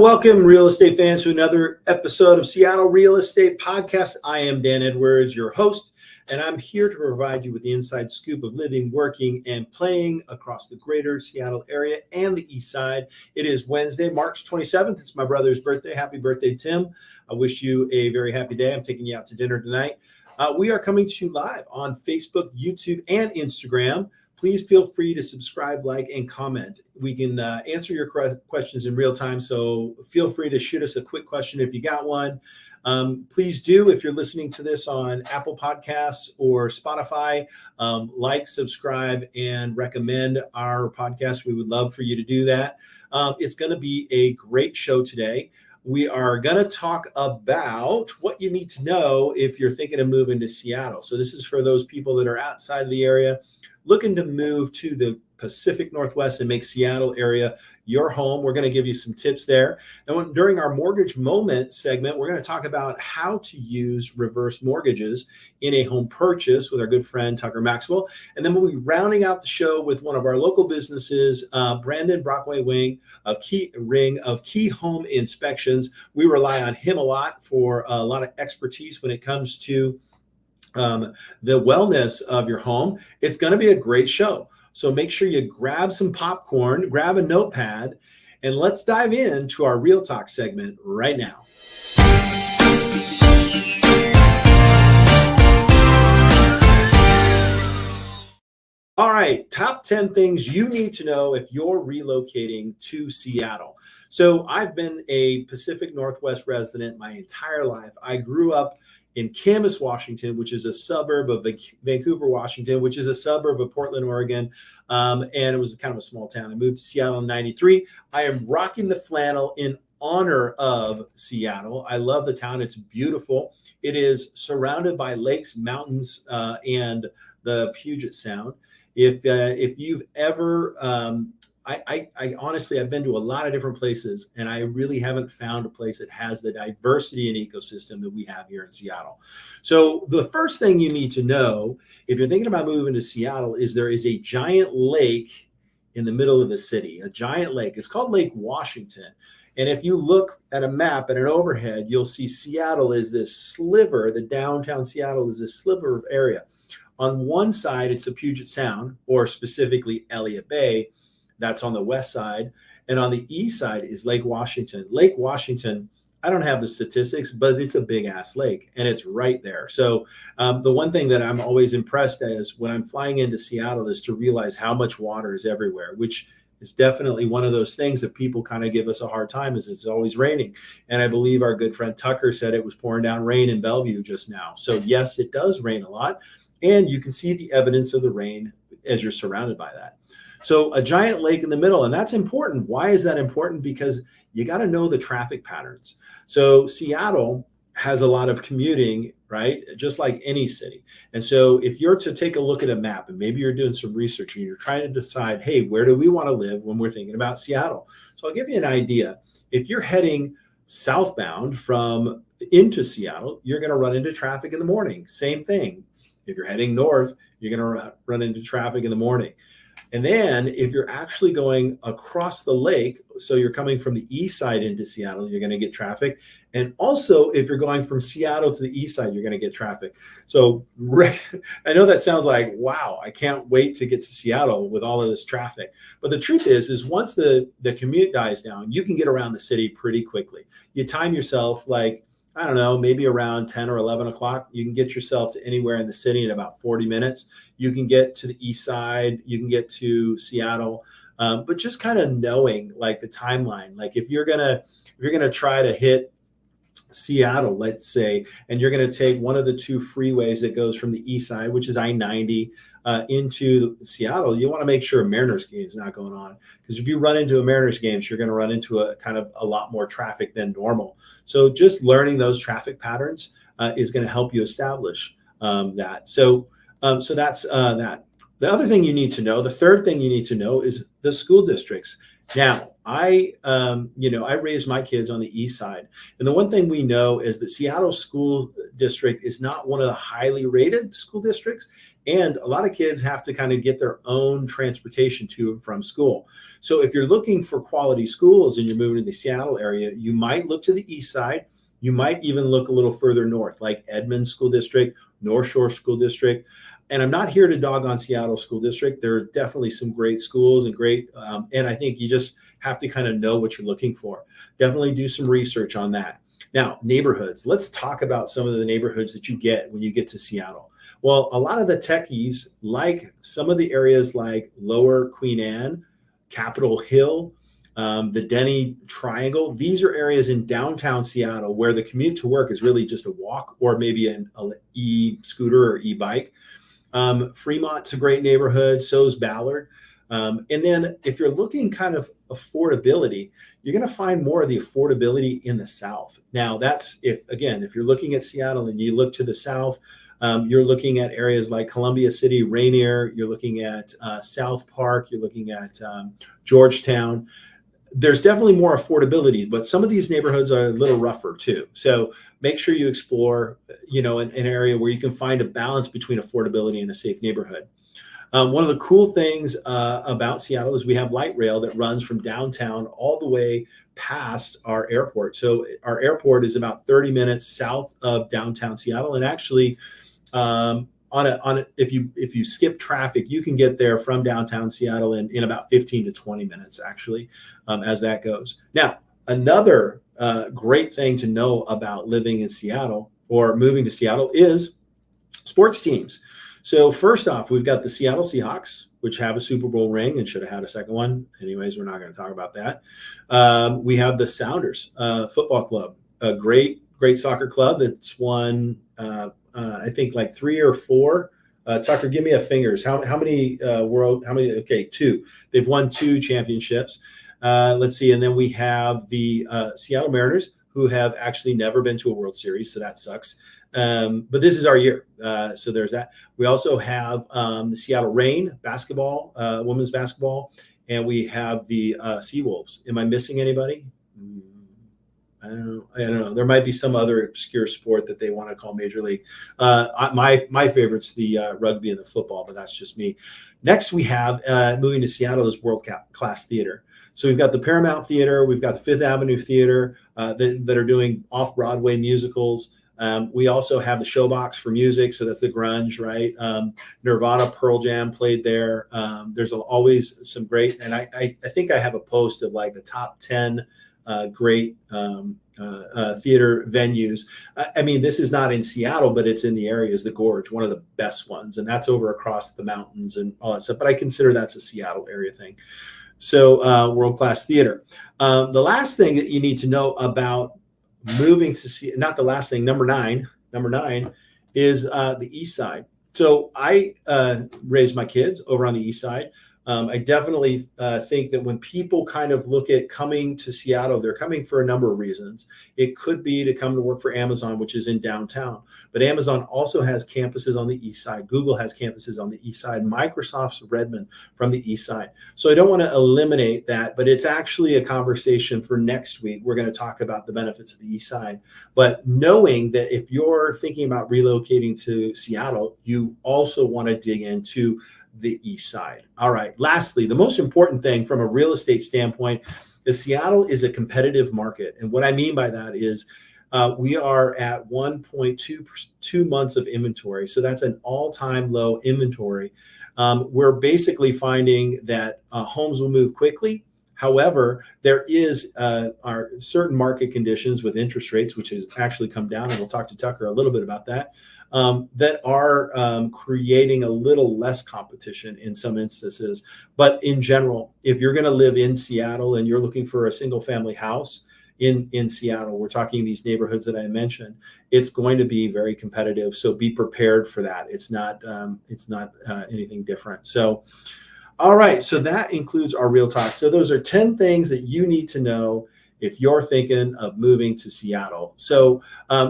Welcome, real estate fans, to another episode of Seattle Real Estate Podcast. I am Dan Edwards, your host, and I'm here to provide you with the inside scoop of living, working, and playing across the greater Seattle area and the east side. It is Wednesday, March 27th. It's my brother's birthday. Happy birthday, Tim. I wish you a very happy day. I'm taking you out to dinner tonight. We are coming to you live on Facebook, YouTube, and Instagram. Please feel free to subscribe, like, and comment. We can answer your questions in real time, so feel free to shoot us a quick question if you got one. Please do, if you're listening to this on Apple Podcasts or Spotify, like, subscribe, and recommend our podcast. We would love for you to do that. It's going to be a great show today. We are going to talk about what you need to know if you're thinking of moving to Seattle. So this is for those people that are outside of the area, looking to move to the Pacific Northwest and make Seattle area your home. We're going to give you some tips there. And during our Mortgage Moment segment, we're going to talk about how to use reverse mortgages in a home purchase with our good friend Tucker Maxwell. And then we'll be rounding out the show with one of our local businesses, Brandon Brockway of Key Home Inspections. We rely on him a lot for a lot of expertise when it comes to the wellness of your home. It's going to be a great show. So make sure you grab some popcorn, grab a notepad, and let's dive into our Real Talk segment right now. All right, top 10 things you need to know if you're relocating to Seattle. So I've been a Pacific Northwest resident my entire life. I grew up in Camas, Washington, which is a suburb of Vancouver, Washington, which is a suburb of Portland, Oregon. And it was kind of a small town. I moved to Seattle in 93. I am rocking the flannel in honor of Seattle. I love the town. It's beautiful. It is surrounded by lakes, mountains, and the Puget Sound. If you've ever, I honestly, I've been to a lot of different places, and I really haven't found a place that has the diversity and ecosystem that we have here in Seattle. So the first thing you need to know if you're thinking about moving to Seattle is there is a giant lake in the middle of the city, a giant lake. It's called Lake Washington. And if you look at a map at an overhead, you'll see Seattle is this sliver, the downtown Seattle is this sliver of area. On one side, it's the Puget Sound, or specifically Elliott Bay. That's on the west side. And on the east side is Lake Washington. Lake Washington, I don't have the statistics, but it's a big ass lake and it's right there. So the one thing that I'm always impressed as when I'm flying into Seattle is to realize how much water is everywhere, which is definitely one of those things that people kind of give us a hard time is it's always raining. And I believe our good friend Tucker said it was pouring down rain in Bellevue just now. So yes, it does rain a lot. And you can see the evidence of the rain as you're surrounded by that. So a giant lake in the middle, and that's important. Why is that important? Because you got to know the traffic patterns. So Seattle has a lot of commuting, right? Just like any city. And so if you're to take a look at a map and maybe you're doing some research and you're trying to decide, hey, where do we want to live when we're thinking about Seattle? So I'll give you an idea. If you're heading southbound from into Seattle, you're going to run into traffic in the morning. Same thing. If you're heading north, you're going to run into traffic in the morning. And then if you're actually going across the lake, so you're coming from the east side into Seattle, you're going to get traffic. And also, if you're going from Seattle to the east side, you're going to get traffic. So I know that sounds like, wow, I can't wait to get to Seattle with all of this traffic. But the truth is once the commute dies down, you can get around the city pretty quickly. You time yourself like, I don't know, maybe around 10 or 11 o'clock, you can get yourself to anywhere in the city in about 40 minutes. You can get to the east side, you can get to Seattle, but just kind of knowing like the timeline. Like if you're gonna try to hit Seattle, let's say, and you're going to take one of the two freeways that goes from the east side, which is I-90, into Seattle, you want to make sure a Mariners game is not going on. Because if you run into a Mariners game, you're going to run into a kind of a lot more traffic than normal. So just learning those traffic patterns is going to help you establish that. So that's that. The other thing you need to know, the third thing you need to know is the school districts. Now, I raised my kids on the east side, and the one thing we know is that Seattle School District is not one of the highly rated school districts, and a lot of kids have to kind of get their own transportation to and from school. So, if you're looking for quality schools and you're moving to the Seattle area, you might look to the east side. You might even look a little further north, like Edmonds School District, North Shore School District. And I'm not here to dog on Seattle School District. There are definitely some great schools and and I think you just have to kind of know what you're looking for. Definitely do some research on that. Now, neighborhoods. Let's talk about some of the neighborhoods that you get when you get to Seattle. Well, a lot of the techies like some of the areas like Lower Queen Anne, Capitol Hill, the Denny Triangle. These are areas in downtown Seattle where the commute to work is really just a walk or maybe an e-scooter or e-bike. Fremont's a great neighborhood. So is Ballard. And then if you're looking kind of affordability, you're going to find more of the affordability in the South. Now, that's if you're looking at Seattle and you look to the South, you're looking at areas like Columbia City, Rainier. You're looking at South Park. You're looking at Georgetown. There's definitely more affordability, but some of these neighborhoods are a little rougher too. So make sure you explore, an area where you can find a balance between affordability and a safe neighborhood. One of the cool things about Seattle is we have light rail that runs from downtown all the way past our airport. So our airport is about 30 minutes south of downtown Seattle, and actually, if you skip traffic, you can get there from downtown Seattle in about 15 to 20 minutes, actually, as that goes. Now, another great thing to know about living in Seattle or moving to Seattle is sports teams. So first off, we've got the Seattle Seahawks, which have a Super Bowl ring and should have had a second one. Anyways, we're not going to talk about that. We have the Sounders Football Club, a great soccer club that's won I think like 3 or 4. Tucker, give me a fingers. How many Okay, 2. They've won 2 championships. Let's see. And then we have the Seattle Mariners, who have actually never been to a World Series, so that sucks. But this is our year. So there's that. We also have the Seattle Reign basketball, women's basketball, and we have the Seawolves. Am I missing anybody? I don't know. There might be some other obscure sport that they want to call Major League. My favorite's the rugby and the football, but that's just me. Next, we have moving to Seattle is world-class theater. So we've got the Paramount Theater, we've got the Fifth Avenue Theater that are doing off-Broadway musicals. We also have the Showbox for music, so that's the grunge, right? Nirvana, Pearl Jam played there. There's always some great, and I think I have a post of like the top 10 great theater venues. I mean, this is not in Seattle, but it's in the areas, the Gorge, one of the best ones, and that's over across the mountains and all that stuff. But I consider that's a Seattle area thing. So world-class theater. The last thing that you need to know about moving to see, not the last thing, number nine is the East Side. So I raised my kids over on the East Side. I definitely think that when people kind of look at coming to Seattle, they're coming for a number of reasons. It could be to come to work for Amazon, which is in downtown. But Amazon also has campuses on the East Side. Google has campuses on the East Side. Microsoft's Redmond from the East Side. So I don't want to eliminate that, but it's actually a conversation for next week. We're going to talk about the benefits of the East Side. But knowing that if you're thinking about relocating to Seattle, you also want to dig into the East Side. All right. Lastly, the most important thing from a real estate standpoint is Seattle is a competitive market. And what I mean by that is we are at 1.22 months of inventory. So that's an all-time low inventory. We're basically finding that homes will move quickly. However, there are certain market conditions with interest rates, which has actually come down, and we'll talk to Tucker a little bit about that. That are creating a little less competition in some instances. But in general, if you're going to live in Seattle and you're looking for a single family house in Seattle, we're talking these neighborhoods that I mentioned, it's going to be very competitive. So be prepared for that. It's not anything different. So, all right. So that includes our Real Talk. So those are 10 things that you need to know if you're thinking of moving to Seattle. So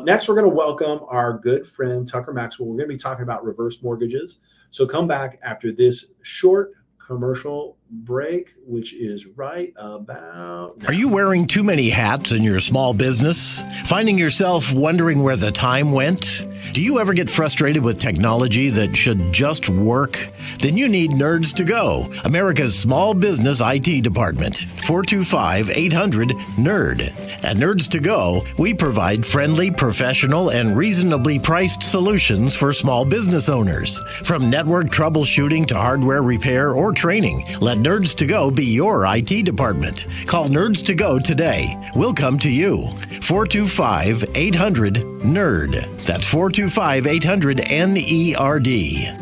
next, we're going to welcome our good friend, Tucker Maxwell. We're going to be talking about reverse mortgages. So come back after this short commercial break, which is right about now. Are you wearing too many hats in your small business? Finding yourself wondering where the time went? Do you ever get frustrated with technology that should just work? Then you need Nerds to Go, America's small business IT department. 425-800-NERD. At Nerds to Go, we provide friendly, professional, and reasonably priced solutions for small business owners. From network troubleshooting to hardware repair or training, let Nerds to Go be your IT department. Call Nerds to Go today. We'll come to you. 425-800-NERD. That's 425-800-NERD.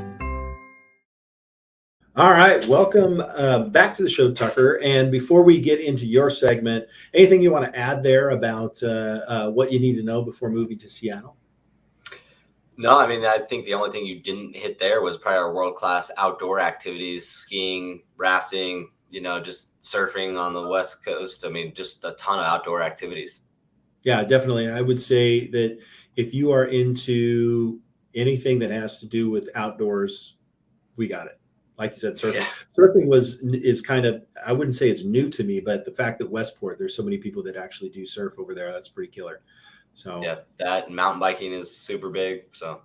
All right, welcome back to the show, Tucker. And before we get into your segment, anything you want to add there about what you need to know before moving to Seattle? No, I mean, I think the only thing you didn't hit there was probably our world-class outdoor activities, skiing, rafting, just surfing on the West Coast. I mean, just a ton of outdoor activities. Yeah, definitely. I would say that if you are into anything that has to do with outdoors, we got it. Like you said, surfing. Yeah. Surfing is kind of, I wouldn't say it's new to me, but the fact that Westport, there's so many people that actually do surf over there, that's pretty killer. So yeah, that mountain biking is super big. So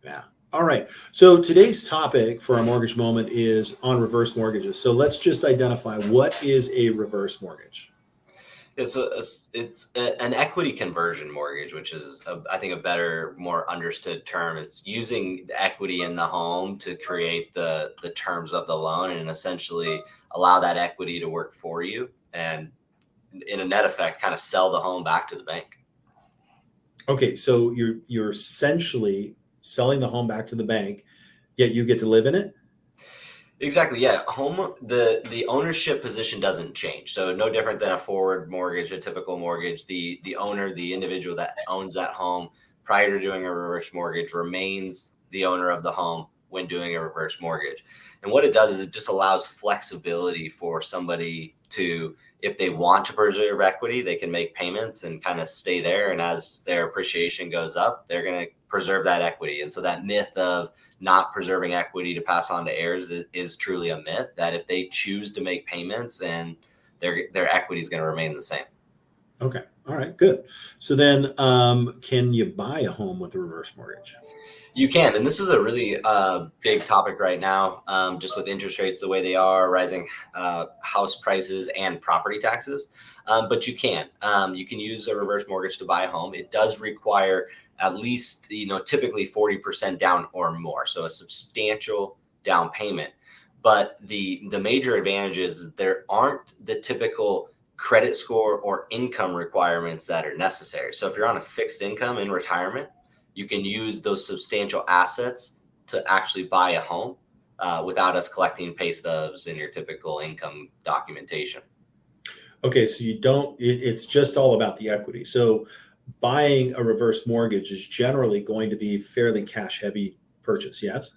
yeah. All right. So today's topic for our mortgage moment is on reverse mortgages. So let's just identify, what is a reverse mortgage? It's an equity conversion mortgage, which is, I think, a better, more understood term. It's using the equity in the home to create the terms of the loan and essentially allow that equity to work for you, and in a net effect, kind of sell the home back to the bank. Okay, so you're essentially selling the home back to the bank, yet you get to live in it? Exactly. Yeah. The ownership position doesn't change. So no different than a forward mortgage, a typical mortgage. The owner, the individual that owns that home prior to doing a reverse mortgage, remains the owner of the home when doing a reverse mortgage. And what it does is it just allows flexibility for somebody to, if they want to preserve equity, they can make payments and kind of stay there. And as their appreciation goes up, they're going to preserve that equity. And so that myth of not preserving equity to pass on to heirs is truly a myth, that if they choose to make payments, and their equity is going to remain the same. Okay. All right, good. So then can you buy a home with a reverse mortgage? You can. And this is a really big topic right now, just with interest rates the way they are, rising house prices and property taxes. But you can. You can use a reverse mortgage to buy a home. It does require at least, typically 40% down or more. So a substantial down payment. But the major advantage is there aren't the typical credit score or income requirements that are necessary. So if you're on a fixed income in retirement, you can use those substantial assets to actually buy a home without us collecting pay stubs and your typical income documentation. Okay, so it's just all about the equity. So buying a reverse mortgage is generally going to be fairly cash heavy purchase, yes?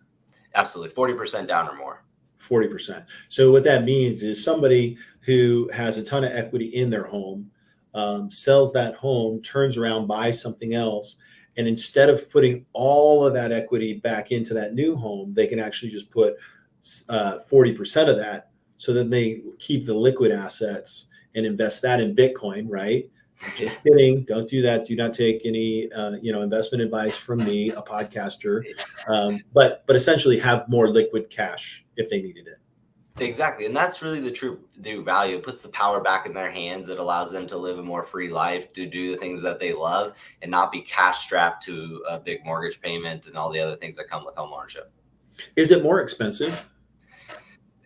Absolutely. 40% down or more. 40%. So what that means is somebody who has a ton of equity in their home, sells that home, turns around, buys something else, and instead of putting all of that equity back into that new home, they can actually just put 40% of that, so that they keep the liquid assets and invest that in Bitcoin, right? Just kidding. Don't do that. Do not take any, investment advice from me, a podcaster. But essentially have more liquid cash if they needed it. Exactly. And that's really the true value. It puts the power back in their hands. It allows them to live a more free life, to do the things that they love, and not be cash strapped to a big mortgage payment and all the other things that come with homeownership. Is it more expensive?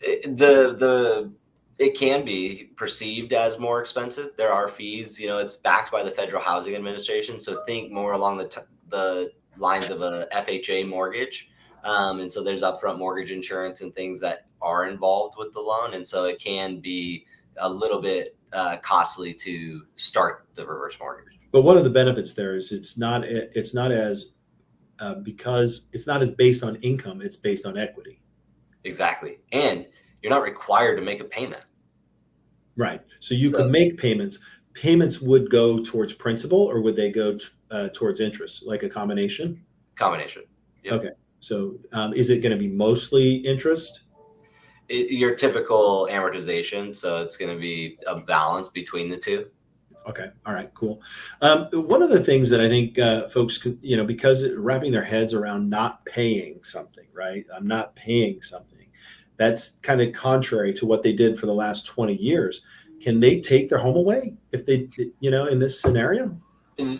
It can be perceived as more expensive. There are fees. It's backed by the Federal Housing Administration. So think more along the lines of a FHA mortgage. And so there's upfront mortgage insurance and things that are involved with the loan. And so it can be a little bit costly to start the reverse mortgage. But one of the benefits there is it's not as because it's not as based on income, it's based on equity. Exactly. And you're not required to make a payment. Right. So you can make payments. Payments would go towards principal, or would they go towards interest, like a combination? Combination. Yep. Okay. So is it going to be mostly interest? Your typical amortization. So it's going to be a balance between the two. Okay. All right. Cool. One of the things that I think folks can, because wrapping their heads around not paying something, right? I'm not paying something. That's kind of contrary to what they did for the last 20 years. Can they take their home away if they, in this scenario?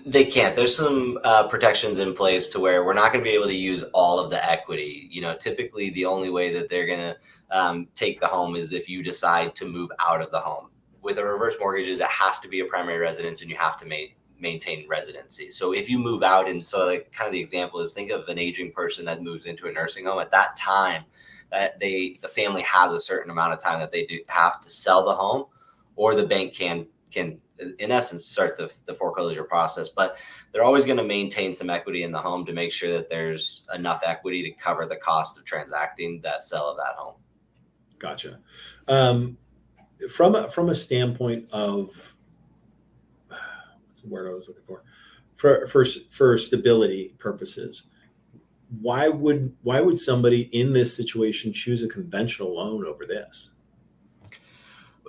They can't. There's some protections in place to where we're not going to be able to use all of the equity. Typically the only way that they're going to take the home is if you decide to move out of the home. With a reverse mortgages, it has to be a primary residence and you have to maintain residency. So if you move out, and so like kind of the example is, think of an aging person that moves into a nursing home. At that time, that the family has a certain amount of time that they do have to sell the home, or the bank can in essence start the foreclosure process. But they're always going to maintain some equity in the home to make sure that there's enough equity to cover the cost of transacting that sale of that home. Gotcha. From a standpoint of, what's the word I was looking for stability purposes, why would somebody in this situation choose a conventional loan over this?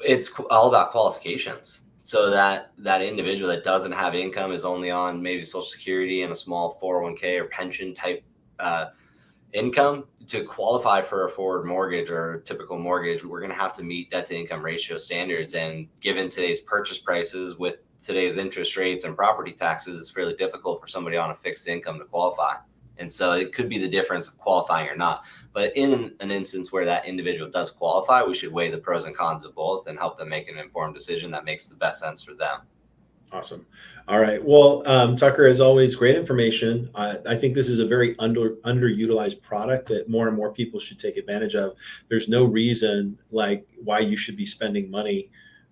It's all about qualifications. So that individual that doesn't have income, is only on maybe Social Security and a small 401k or pension type income, to qualify for a forward mortgage or a typical mortgage, we're going to have to meet debt to income ratio standards. And given today's purchase prices with today's interest rates and property taxes, it's fairly difficult for somebody on a fixed income to qualify. And so it could be the difference of qualifying or not. But in an instance where that individual does qualify, we should weigh the pros and cons of both and help them make an informed decision that makes the best sense for them. Awesome. All right. Well, Tucker, as always, great information. I think this is a very underutilized product that more and more people should take advantage of. There's no reason like why you should be spending money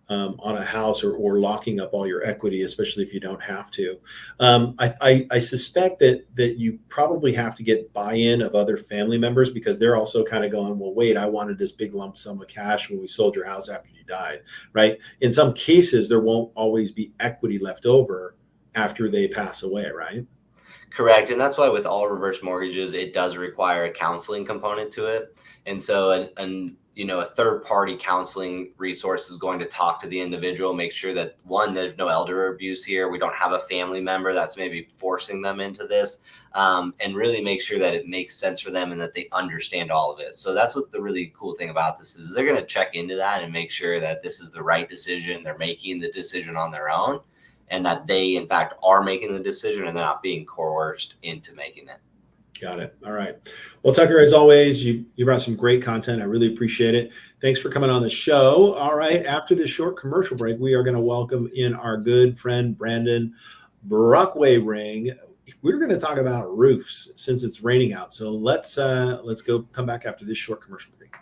on a house or locking up all your equity, especially if you don't have to. I suspect that you probably have to get buy-in of other family members, because they're also kind of going, well, wait, I wanted this big lump sum of cash when we sold your house after you died, right? In some cases, there won't always be equity left over after they pass away, right? Correct. And that's why with all reverse mortgages, it does require a counseling component to it. And so a third party counseling resource is going to talk to the individual, make sure that, one, there's no elder abuse here. We don't have a family member that's maybe forcing them into this, and really make sure that it makes sense for them and that they understand all of it. So that's what the really cool thing about this is they're going to check into that and make sure that this is the right decision. They're making the decision on their own, and that they, in fact, are making the decision and they're not being coerced into making it. Got it. All right. Well, Tucker, as always, you brought some great content. I really appreciate it. Thanks for coming on the show. All right. After this short commercial break, we are going to welcome in our good friend, Brandon Brockway-Ring. We're going to talk about roofs since it's raining out. So let's come back after this short commercial break.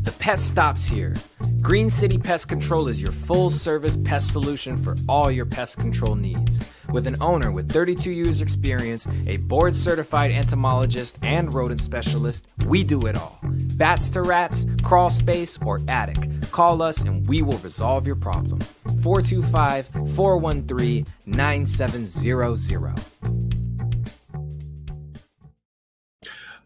The pest stops here. Green City Pest Control is your full-service pest solution for all your pest control needs. With an owner with 32 years experience, a board-certified entomologist, and rodent specialist, we do it all. Bats to rats, crawl space, or attic. Call us and we will resolve your problem. 425-413-9700.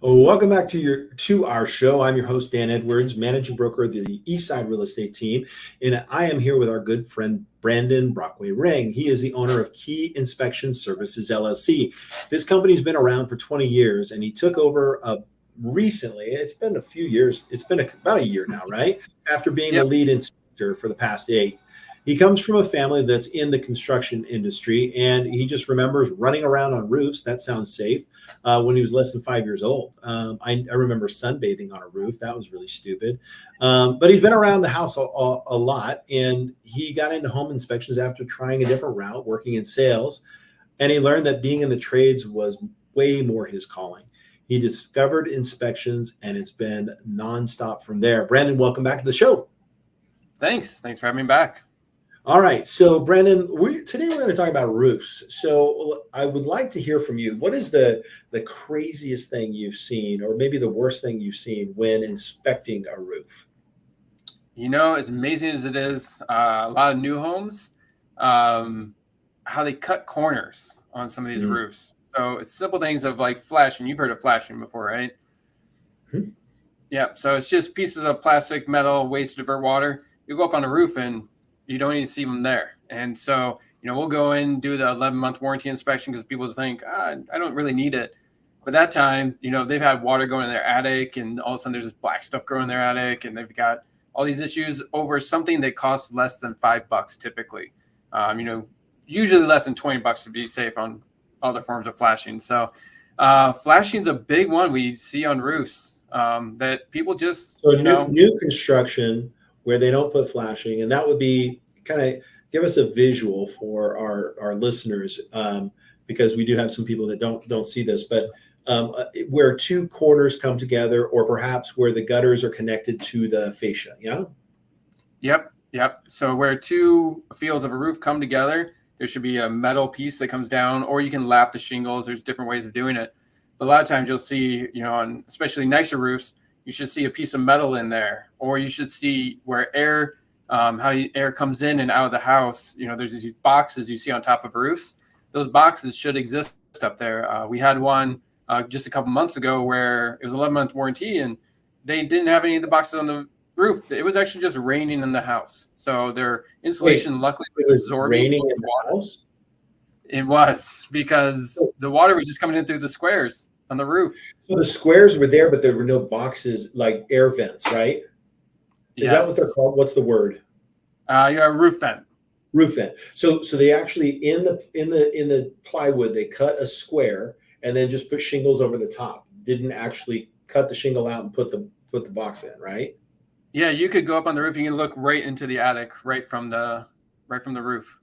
Welcome back to our show. I'm your host, Dan Edwards, managing broker of the Eastside Real Estate Team, and I am here with our good friend, Brandon Brockway-Ring. He is the owner of Key Inspection Services, LLC. This company's been around for 20 years, and he took over recently. It's been a few years. It's been about a year now, right? After being the lead inspector for the past 8. He comes from a family that's in the construction industry, and he just remembers running around on roofs. That sounds safe. When he was less than 5 years old. I remember sunbathing on a roof. That was really stupid. But he's been around the house a lot, and he got into home inspections after trying a different route, working in sales, and he learned that being in the trades was way more his calling. He discovered inspections, and it's been nonstop from there. Brandon, welcome back to the show. Thanks for having me back. All right. So, Brandon, today we're going to talk about roofs. So I would like to hear from you. What is the craziest thing you've seen, or maybe the worst thing you've seen when inspecting a roof? As amazing as it is, a lot of new homes, how they cut corners on some of these roofs. So it's simple things of like flashing. You've heard of flashing before, right? Yeah. So it's just pieces of plastic, metal, waste to divert water. You go up on the roof and you don't even see them there. And so, we'll go in, do the 11-month warranty inspection because people think, I don't really need it. But that time, they've had water going in their attic, and all of a sudden there's this black stuff growing in their attic, and they've got all these issues over something that costs less than $5 typically. Usually less than $20 to be safe on other forms of flashing. So flashing is a big one we see on roofs that people just, new construction where they don't put flashing, and that would be kind of give us a visual for our listeners, because we do have some people that don't see this, but where two corners come together, or perhaps where the gutters are connected to the fascia. Yep. So where two fields of a roof come together, there should be a metal piece that comes down, or you can lap the shingles. There's different ways of doing it. But a lot of times you'll see, on especially nicer roofs, you should see a piece of metal in there, or you should see where air comes in and out of the house. There's these boxes you see on top of roofs. Those boxes should exist up there. We had one just a couple months ago where it was 11-month warranty, and they didn't have any of the boxes on the roof. It was actually just raining in the house. So their insulation luckily was absorbing raining the in the water. house? It was because the water was just coming in through the squares on the roof. So the squares were there, but there were no boxes like air vents, right? Is that what they're called? What's the word? You have a roof vent. Roof vent. So they actually in the plywood, they cut a square and then just put shingles over the top. Didn't actually cut the shingle out and put the box in, right? Yeah, you could go up on the roof. You can look right into the attic, right from the roof.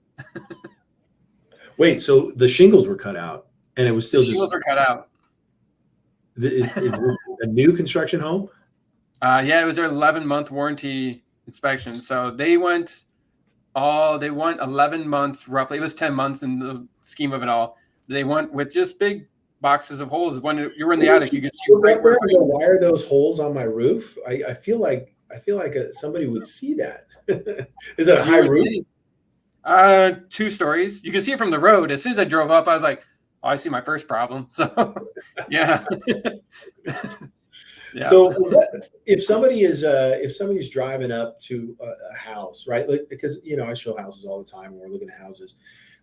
Wait, so the shingles were cut out, and it was still shingles were cut out. Is it a new construction home? Yeah, it was their 11-month warranty inspection. So they went 11 months roughly. It was 10 months in the scheme of it all. They went with just big boxes of holes. When you were in the attic, you could see right where. Why are those holes on my roof? I feel like somebody would see that. Is that a high roof? 2 stories. You can see it from the road. As soon as I drove up, I was like, "Oh, I see my first problem." So, yeah. Yeah. So if somebody's driving up to a house, right? Because I show houses all the time when we're looking at houses.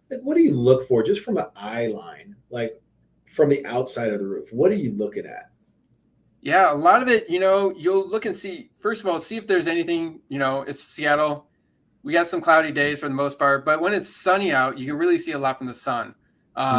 Like, what do you look for just from an eye line, like from the outside of the roof? What are you looking at? Yeah, a lot of it, you'll look and see. First of all, see if there's anything. It's Seattle. We got some cloudy days for the most part, but when it's sunny out, you can really see a lot from the sun.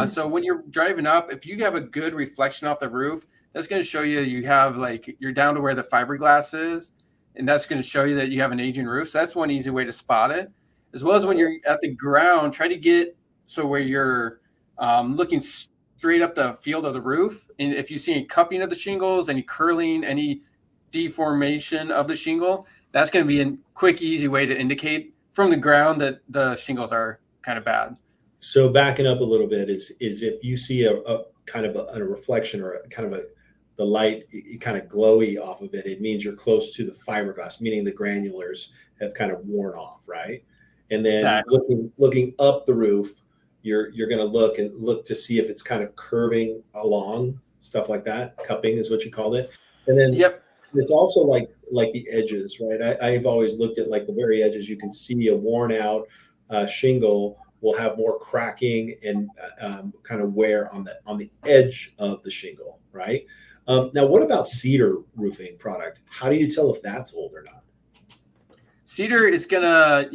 So when you're driving up, if you have a good reflection off the roof, that's going to show you have you're down to where the fiberglass is, and that's going to show you that you have an aging roof. So that's one easy way to spot it. As well as when you're at the ground, try to get so where you're looking straight up the field of the roof. And if you see any cupping of the shingles, any curling, any deformation of the shingle, that's going to be a quick, easy way to indicate from the ground that the shingles are kind of bad. So backing up a little bit is if you see a kind of a reflection or a kind of the light kind of glowy off of it, it means you're close to the fiberglass, meaning the granulars have kind of worn off, right? And then exactly. looking up the roof, you're going to look to see if it's kind of curving along, stuff like that. Cupping is what you called it. And then it's also like the edges, right? I've always looked at like the very edges. You can see a worn out shingle will have more cracking and kind of wear on the edge of the shingle, right? Now, what about cedar roofing product? How do you tell if that's old or not? Cedar is gonna,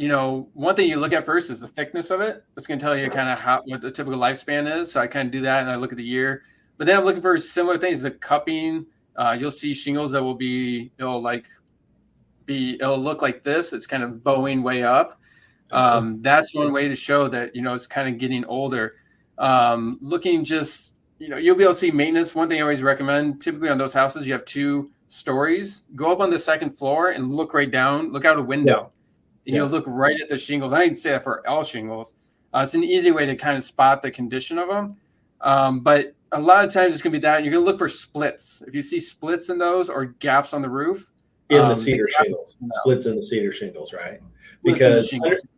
one thing you look at first is the thickness of it. It's gonna tell you kind of what the typical lifespan is. So I kind of do that and I look at the year. But then I'm looking for similar things, the cupping. You'll see shingles that it'll look like this. It's kind of bowing way up. That's one way to show that, it's kind of getting older. Looking just, you'll be able to see maintenance. One thing I always recommend, typically on those houses, you have 2 stories. Go up on the second floor and look right down, look out a window. And you'll look right at the shingles. I can say that for all shingles. It's an easy way to kind of spot the condition of them. But a lot of times it's going to be that. You're going to look for splits. If you see splits in those or gaps on the roof. In the cedar shingles, splits in the cedar shingles, right? Because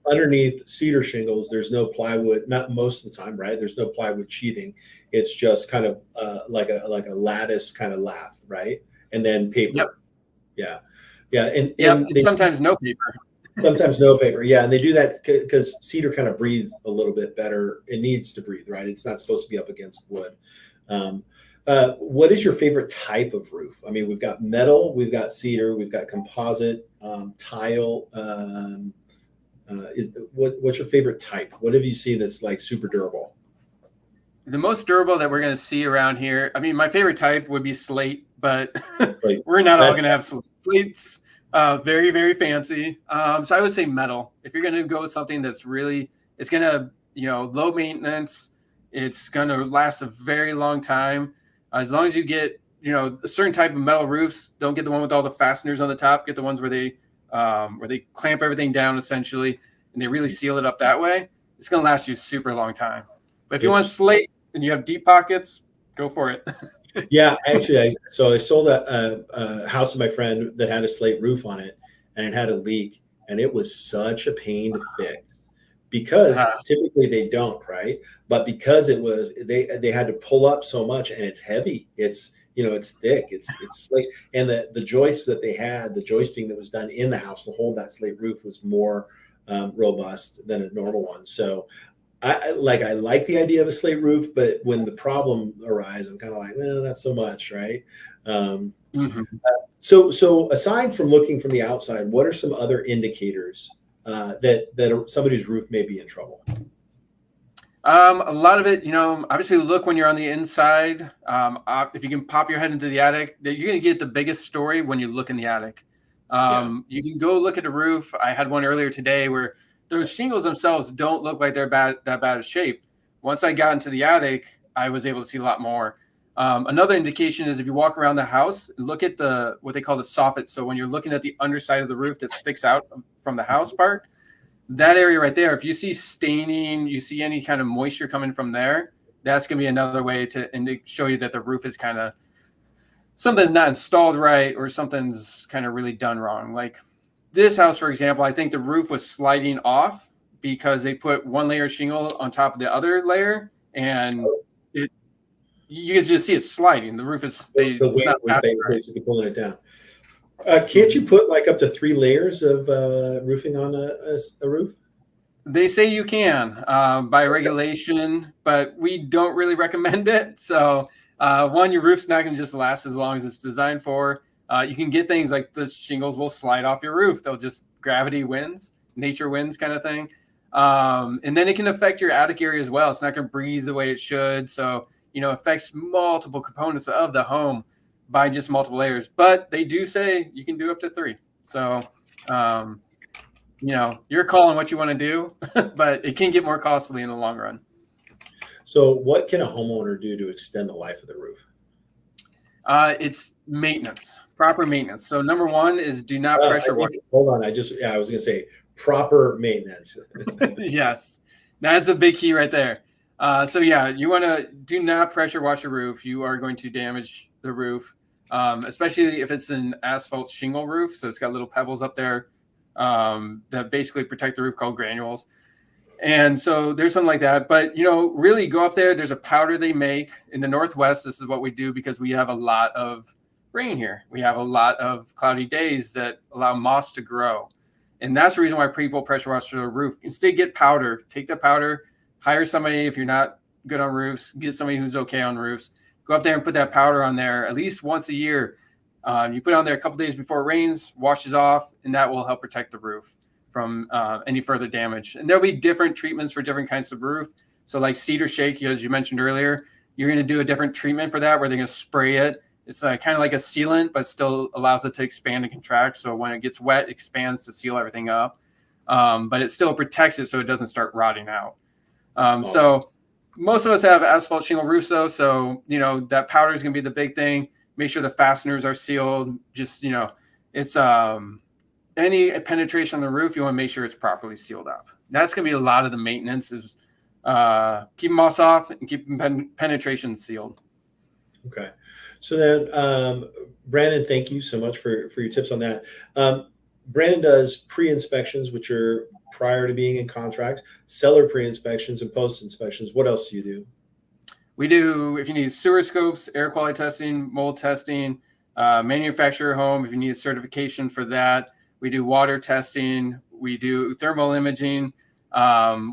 underneath cedar shingles, there's no plywood. Not most of the time, right? There's no plywood sheathing. It's just kind of like a lattice kind of lath, right? And then paper. Yeah. Yeah. And, Yep. and And they, sometimes no paper. sometimes no paper. Yeah. And they do that because cedar kind of breathes a little bit better. It needs to breathe, right? It's not supposed to be up against wood. Um, what is your favorite type of roof? I mean, we've got metal, we've got cedar, we've got composite, tile. What's your favorite type? What have you seen that's like super durable? The most durable that we're going to see around here, I mean, my favorite type would be slate, but Like we're not all that's going to have slate. Slate's very, very fancy. So I would say metal. If you're going to go with something that's really, it's going to, low maintenance, it's going to last a very long time. As long as you get, a certain type of metal roofs, don't get the one with all the fasteners on the top. Get the ones where they clamp everything down essentially, and they really seal it up that way. It's going to last you a super long time. But if you want slate and you have deep pockets, go for it. Yeah, actually, I sold a house to my friend that had a slate roof on it, and it had a leak, and it was such a pain to fix because typically they don't, right? But because it was, they had to pull up so much, and it's heavy. It's it's thick. It's slate, and the joists that they had, the joisting that was done in the house to hold that slate roof was more robust than a normal one. So I like the idea of a slate roof, but when the problem arises, I'm kind of like, well, not so much, right? So aside from looking from the outside, what are some other indicators that somebody's roof may be in trouble? A lot of it, obviously look when you're on the inside. If you can pop your head into the attic, you're going to get the biggest story when you look in the attic. You can go look at a roof. I had one earlier today where those shingles themselves don't look like they're that bad of shape. Once I got into the attic, I was able to see a lot more. Another indication is if you walk around the house, look at what they call the soffit. So when you're looking at the underside of the roof that sticks out from the house part, that area right there, if you see staining, you see any kind of moisture coming from there, that's going to be another way to show you that the roof is kind of something's not installed right or something's kind of really done wrong. Like this house, for example, I think the roof was sliding off because they put one layer of shingle on top of the other layer, and you guys just see it sliding. The roof is The weight was basically pulling it down. Can't you put like up to 3 layers of roofing on a roof? They say you can by regulation, but we don't really recommend it. So one, your roof's not going to just last as long as it's designed for. You can get things like the shingles will slide off your roof. They'll just gravity wins, nature wins kind of thing. And then it can affect your attic area as well. It's not going to breathe the way it should. So, affects multiple components of the home by just multiple layers. But they do say you can do up to 3. So, you're calling what you want to do, but it can get more costly in the long run. So what can a homeowner do to extend the life of the roof? It's maintenance, proper maintenance. So number one is do not pressure wash. Hold on. I was going to say proper maintenance. Yes, that's a big key right there. You want to do not pressure wash your roof. You are going to damage the roof, especially if it's an asphalt shingle roof. So it's got little pebbles up there that basically protect the roof called granules. And so there's something like that. But, really go up there. There's a powder they make in the Northwest. This is what we do because we have a lot of rain here. We have a lot of cloudy days that allow moss to grow. And that's the reason why people pressure wash their roof. Instead, get powder. Take the powder. Hire somebody if you're not good on roofs. Get somebody who's okay on roofs. Go up there and put that powder on there at least once a year. You put it on there a couple days before it rains, washes off, and that will help protect the roof from any further damage. And there'll be different treatments for different kinds of roof. So like cedar shake, as you mentioned earlier, you're going to do a different treatment for that where they're going to spray it. It's kind of like a sealant, but still allows it to expand and contract. So when it gets wet, it expands to seal everything up. But it still protects it so it doesn't start rotting out. So most of us have asphalt shingle roofs though. So, that powder is going to be the big thing. Make sure the fasteners are sealed. Just, it's any penetration on the roof, you want to make sure it's properly sealed up. That's going to be a lot of the maintenance is keep moss off and keep penetration sealed. Okay. So then, Brandon, thank you so much for your tips on that. Brandon does pre-inspections, which are prior to being in contract, seller pre-inspections, and post-inspections. What else do you do? We do, if you need sewer scopes, air quality testing, mold testing, manufacturer home if you need a certification for that. We do water testing. We do thermal imaging.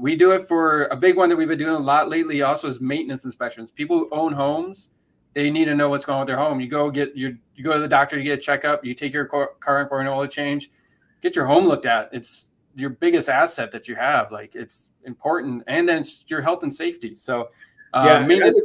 We do it for a big one that we've been doing a lot lately also is maintenance inspections. People who own homes, they need to know what's going on with their home. You go to the doctor to get a checkup. You take your car in for an oil change. Get your home looked at. It's your biggest asset that you have. Like it's important, and then it's your health and safety. So maintenance.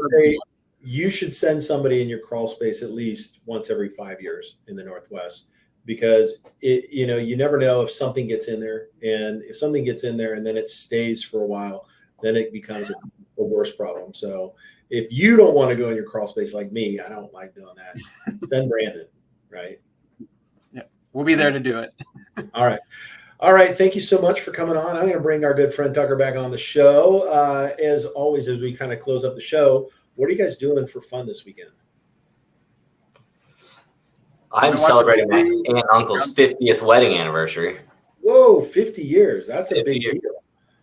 You should send somebody in your crawl space at least once every 5 years in the Northwest, because you never know if something gets in there, and if something gets in there and then it stays for a while, then it becomes a worse problem. So if you don't want to go in your crawl space like me, I don't like doing that. Send Brandon, right? Yeah, we'll be there to do it. All right. Thank you so much for coming on. I'm going to bring our good friend Tucker back on the show. As always, as we kind of close up the show, what are you guys doing for fun this weekend? I'm celebrating my aunt and uncle's 50th wedding anniversary. Whoa, 50 years. That's a big deal.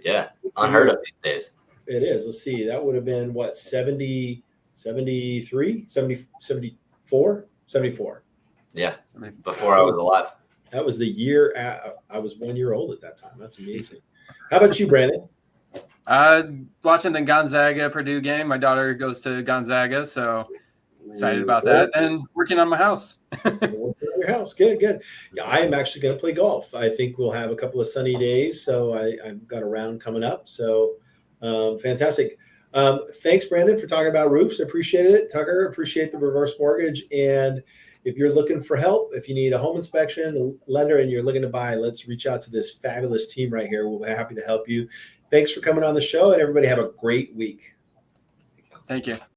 Yeah, unheard of these days. It is. Let's see. That would have been what, 70, 73, 70, 74? 74. Yeah, before I was alive. That was the year I was 1 year old at that time. That's amazing. How about you, Brandon? Watching the Gonzaga Purdue game. My daughter goes to Gonzaga, so excited about that. And working on my house. Your house. Good. Yeah, I am actually going to play golf. I think we'll have a couple of sunny days, so I've got a round coming up. So fantastic. Thanks, Brandon, for talking about roofs. I appreciate it. Tucker, appreciate the reverse mortgage. And if you're looking for help, if you need a home inspection, a lender, and you're looking to buy, let's reach out to this fabulous team right here. We'll be happy to help you. Thanks for coming on the show, and everybody have a great week. Thank you.